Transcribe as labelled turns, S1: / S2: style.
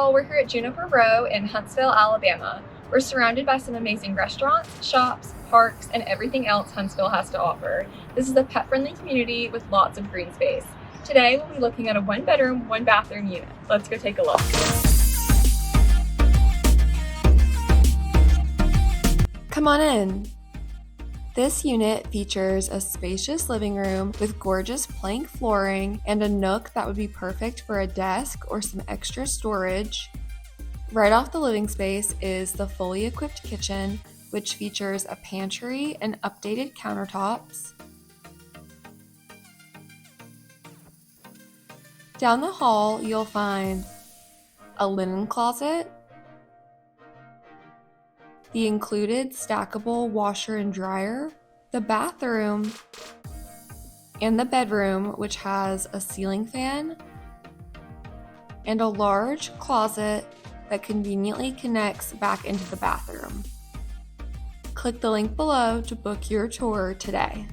S1: y'all, we're here at Juniper Row in Huntsville, Alabama. We're surrounded by some amazing restaurants, shops, parks, and everything else Huntsville has to offer. This is a pet-friendly community with lots of green space. Today, we'll be looking at a one-bedroom, one-bathroom unit. Let's go take a look. Come on in. This unit features a spacious living room with gorgeous plank flooring and a nook that would be perfect for a desk or some extra storage. Right off the living space is the fully equipped kitchen, which features a pantry and updated countertops. Down the hall, you'll find a linen closet, the included stackable washer and dryer, the bathroom, and the bedroom, which has a ceiling fan and a large closet that conveniently connects back into the bathroom. Click the link below to book your tour today.